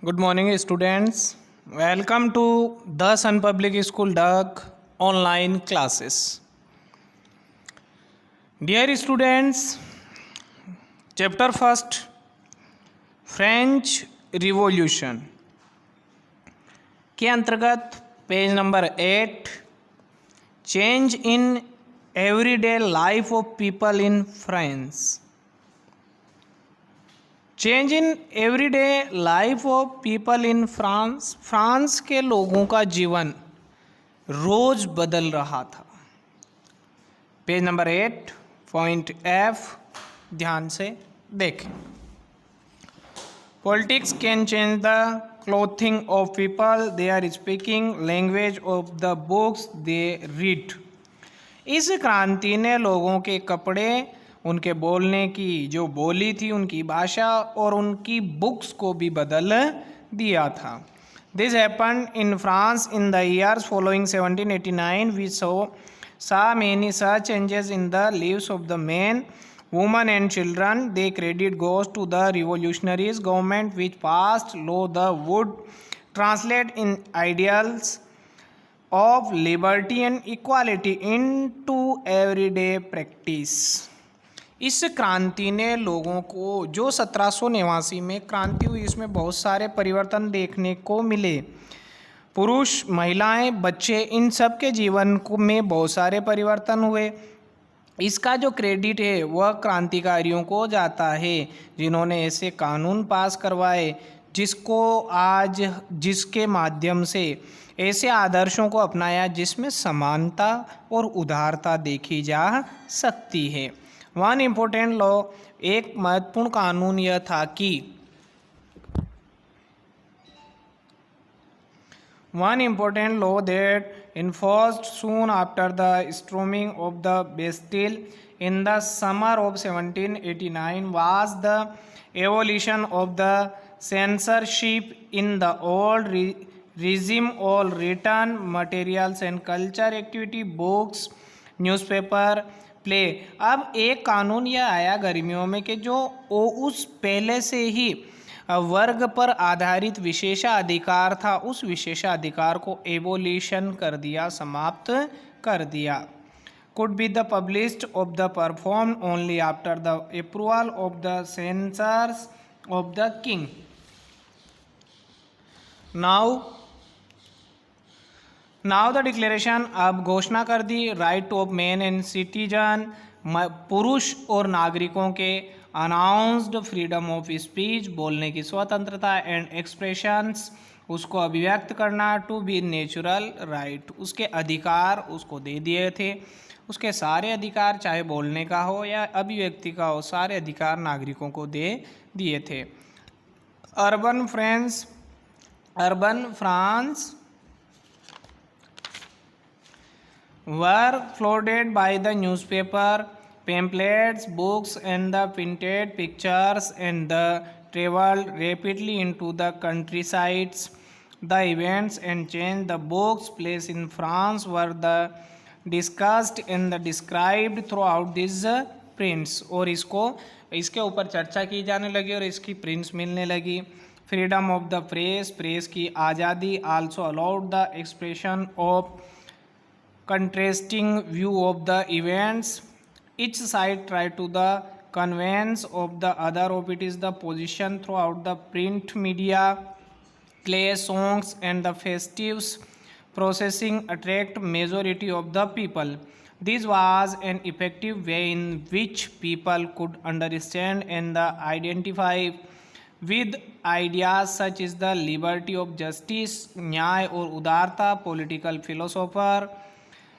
Good morning, students. Welcome to the Sun Public School Duck online classes. Dear students, chapter first, French Revolution के अंतर्गत page number 8, change in everyday life of people in France. Change in everyday life of people in France. France के लोगों का जीवन रोज बदल रहा था. Page number 8 point F ध्यान से देखें. Politics can change the clothing of people, they are speaking language of the books they read. इस क्रांति ने लोगों के कपड़े, उनके बोलने की जो बोली थी, उनकी भाषा और उनकी बुक्स को भी बदल दिया था. This happened in France in the years following 1789. We saw many such changes in the lives of the men, women and children. The credit goes to the revolutionaries government which passed law that would translate in ideals of liberty and equality into everyday practice. इस क्रांति ने लोगों को, जो 1789 में क्रांति हुई, इसमें बहुत सारे परिवर्तन देखने को मिले. पुरुष, महिलाएं, बच्चे, इन सब के जीवन को में बहुत सारे परिवर्तन हुए. इसका जो क्रेडिट है वह क्रांतिकारियों को जाता है जिन्होंने ऐसे कानून पास करवाए जिसके माध्यम से ऐसे आदर्शों को अपनाया जिसमें समानता और उदारता देखी जा सकती है. वन इम्पोर्टेंट लॉ, एक महत्वपूर्ण कानून यह था कि one important law that enforced soon after the storming of the Bastille in the summer of 1789 was the abolition of the censorship in the old regime. All written materials and culture activity, books, newspaper, play. अब एक कानून यह आया गर्मियों में कि जो उस पहले से ही वर्ग पर आधारित विशेषाधिकार था, उस विशेषाधिकार को एबोलिशन कर दिया, समाप्त कर दिया. Could be the published of the perform only after the approval of the censors of the king. Now the declaration, अब घोषणा कर दी, right of man and citizen, पुरुष और नागरिकों के, अनाउंस्ड फ्रीडम ऑफ स्पीच, बोलने की स्वतंत्रता, एंड एक्सप्रेशंस, उसको अभिव्यक्त करना, टू बी नेचुरल राइट, उसके अधिकार उसको दे दिए थे. उसके सारे अधिकार, चाहे बोलने का हो या अभिव्यक्ति का हो, सारे अधिकार नागरिकों को दे दिए थे. Urban France were flooded by the newspaper, pamphlets, books and the printed pictures, and traveled rapidly into the countrysides. The events and change the books place in France were discussed and described throughout these prints. और इसके ऊपर चर्चा की जाने लगी और इसकी prints मिलने लगी. फ्रीडम ऑफ द प्रेस की आज़ादी, also allowed the expression of contrasting view of the events. Each side tried to the conveyance of the other of it is the position throughout the print media. Plays, songs and the festives processing attract majority of the people. This was an effective way in which people could understand and identify with ideas such as the liberty of justice, न्याय और उदारता. Political philosopher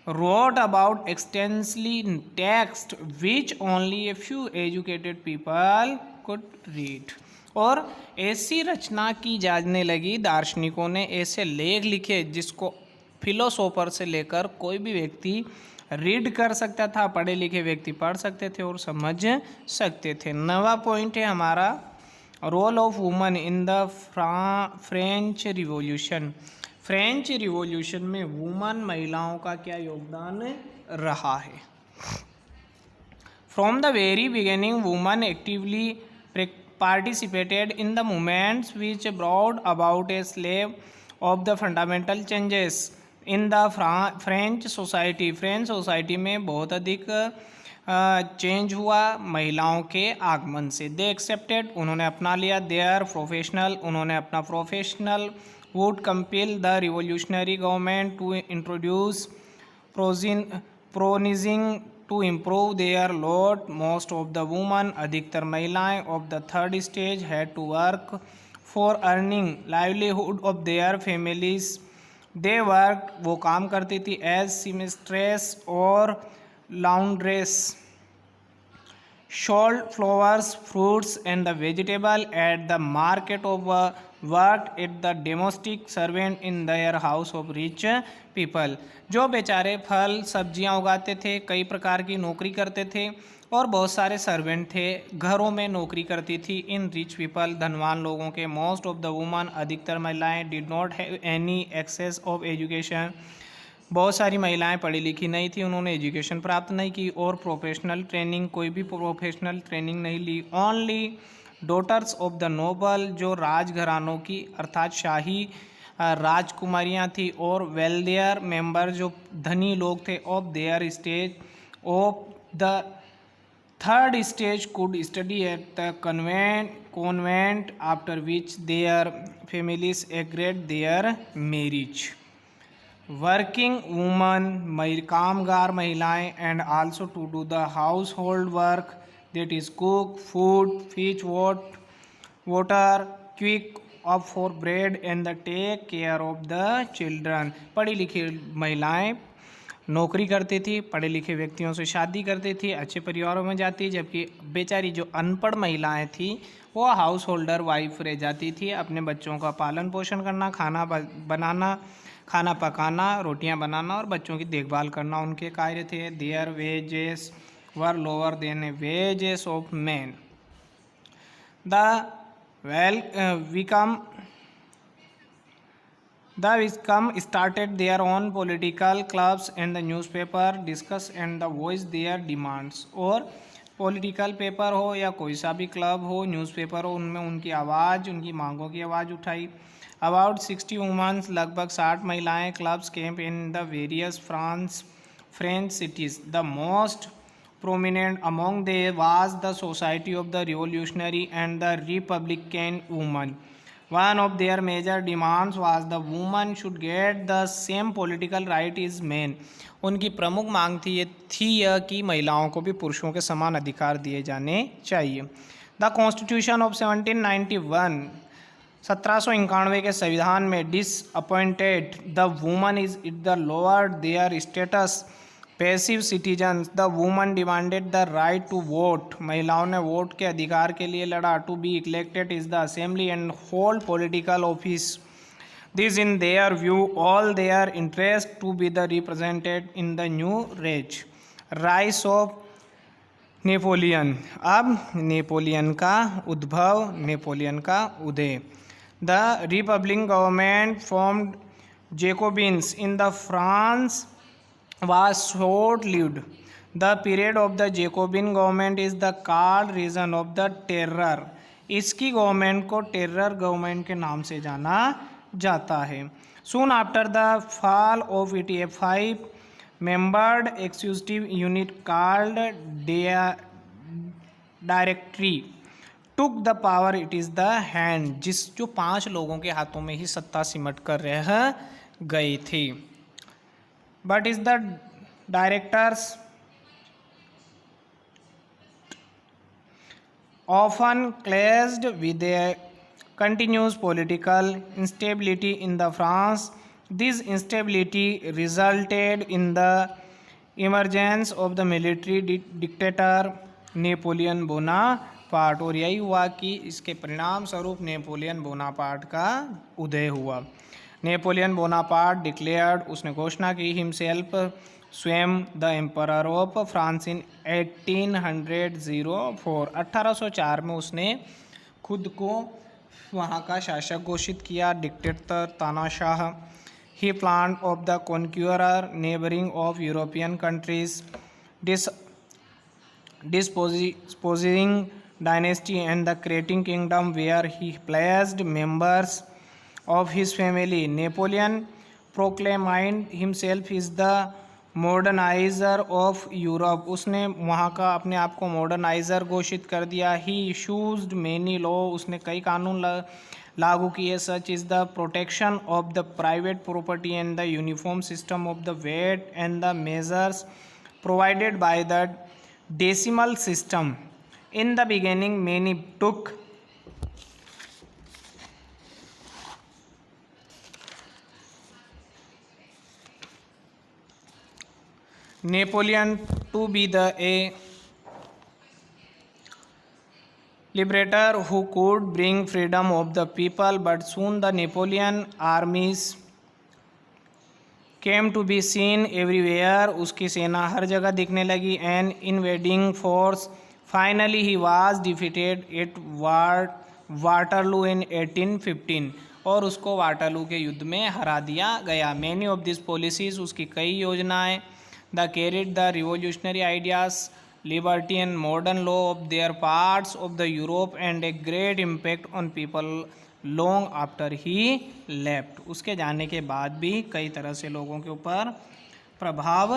wrote about extensively text which only a few educated people could read. और ऐसी रचना की जाने लगी, दार्शनिकों ने ऐसे लेख लिखे जिसको फिलोसोफर से लेकर कोई भी व्यक्ति रीड कर सकता था, पढ़े लिखे व्यक्ति पढ़ सकते थे और समझ सकते थे. नवा पॉइंट है हमारा, role of woman in the French revolution. French revolution में वुमन, महिलाओं का क्या योगदान रहा है. From the very beginning woman actively participated in the movements which brought about a slave of the fundamental changes in the French society में बहुत अधिक चेंज हुआ महिलाओं के आगमन से। दे एक्सेप्टेड, उन्होंने अपना लिया, देयर प्रोफेशनल, उन्होंने अपना professional, would compel the revolutionary government to introduce प्रोनिजिंग to improve their lot. Most of the woman, अधिकतर महिलाएं of the third stage had to work for earning livelihood of their families. They work, वो काम करती थी, as सीमिस्ट्रेस और laundress, sold flowers, fruits and the vegetable at the market of worked at the domestic servant in their house of rich people। जो बेचारे फल सब्जियां उगाते थे, कई प्रकार की नौकरी करते थे और बहुत सारे सर्वेंट थे, घरों में नौकरी करती थी इन रिच पीपल, धनवान लोगों के। मोस्ट ऑफ द वुमन, अधिकतर महिलाएं, did not have any access of education, बहुत सारी महिलाएं पढ़ी लिखी नहीं थी, उन्होंने एजुकेशन प्राप्त नहीं की और प्रोफेशनल ट्रेनिंग, कोई भी प्रोफेशनल ट्रेनिंग नहीं ली। Only daughters of the noble, जो राजघरानों की अर्थात शाही राजकुमारियां थी, और वेल्दियर मेंबर, जो धनी लोग थे, of their stage of the third stage could study at the convent after which their families agreed their marriage. Working women, कामगार महिलाएं, and also to do the household work, that is cook food, fetch water, quick up for bread and the take care of the children. पढ़ी लिखी महिलाएं नौकरी करती थी, पढ़े लिखे व्यक्तियों से शादी करती थी, अच्छे परिवारों में जाती, जबकि बेचारी जो अनपढ़ महिलाएं थी वो हाउस होल्डर वाइफ रह जाती थी, अपने बच्चों का पालन पोषण करना, खाना पकाना, रोटियां बनाना और बच्चों की देखभाल करना उनके कार्य थे। Their wages were lower than wages of man. The Wickham started their own political clubs and the newspaper discuss and the voice their demands। और पॉलिटिकल पेपर हो या कोई सा भी क्लब हो, न्यूज़पेपर हो, उनमें उनकी आवाज़, उनकी मांगों की आवाज़ उठाई। अबाउट 60 वुमेन्स, लगभग 60 महिलाएं, clubs camp in the various French cities. The most prominent among them was the Society of the Revolutionary and the Republican Women। One of their major demands was the women should get the same political right as men। उनकी प्रमुख मांग थी यह कि महिलाओं को भी पुरुषों के समान अधिकार दिए जाने चाहिए। द कॉन्स्टिट्यूशन ऑफ 1791, 1791 के संविधान में disappointed the women is it the lower their status passive citizens. The women demanded the right to vote, महिलाओं ने वोट के अधिकार के लिए लड़ा। To be elected is the assembly and hold political office. This in their view all their interest to be the represented in the new rage. Rise of Napoleon, अब Napoleon का उद्भव, नेपोलियन का उदय। The republic government formed जेकोबिन्स in the France was short-lived। The period of the Jacobin government is the called reign of the terror। इसकी government को terror government के नाम से जाना जाता है। Soon after the fall of it, a 5-membered executive unit called Directory took the power। It is the hand, जो 5 लोगों के हाथों में ही सत्ता सिमट कर रह गई थी। But is the directors often clashed with a continuous political instability in the France। This instability resulted in the emergence of the military dictator Napoleon Bonaparte. और यही हुआ कि इसके परिणाम स्वरूप नेपोलियन बोनापार्ट का उदय हुआ। नेपोलियन बोनापार्ट डिक्लेयर्ड, उसने घोषणा की, हिमसेल्फ, स्वयं, the emperor of France in 1804। 1804 में उसने खुद को वहाँ का शासक घोषित किया, डिक्टेटर, तानाशाह। He plan of the conqueror neighbouring of European countries, disposing dynasty and the creating kingdom where he placed members of his family. Napoleon proclaimed himself is the moderniser of Europe. उसने वहाँ का अपने आप को मॉडर्नाइज़र घोषित कर दिया. He issued many law. उसने कई कानून लागू किए. Such is the protection of the private property and the uniform system of the weight and the measures provided by the decimal system. In the beginning many took Napoleon to be a liberator who could bring freedom of the people, but soon the Napoleon armies came to be seen everywhere. उसकी सेना हर जगह दिखने लगी. An invading force. Finally he was defeated at Waterloo in 1815. और उसको Waterloo के युद्ध में हरा दिया गया. Many of these policies, उसकी कई योजनाएं, the carried the revolutionary ideas, liberty and modern law of their parts of the Europe and a great impact on people long after he left. उसके जाने के बाद भी कई तरह से लोगों के ऊपर प्रभाव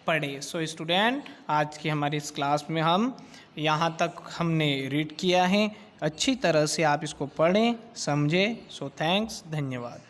पड़े. सो स्टूडेंट, आज की हमारी इस क्लास में हम यहाँ तक हमने रीड किया है. अच्छी तरह से आप इसको पढ़ें, समझें. सो थैंक्स, धन्यवाद.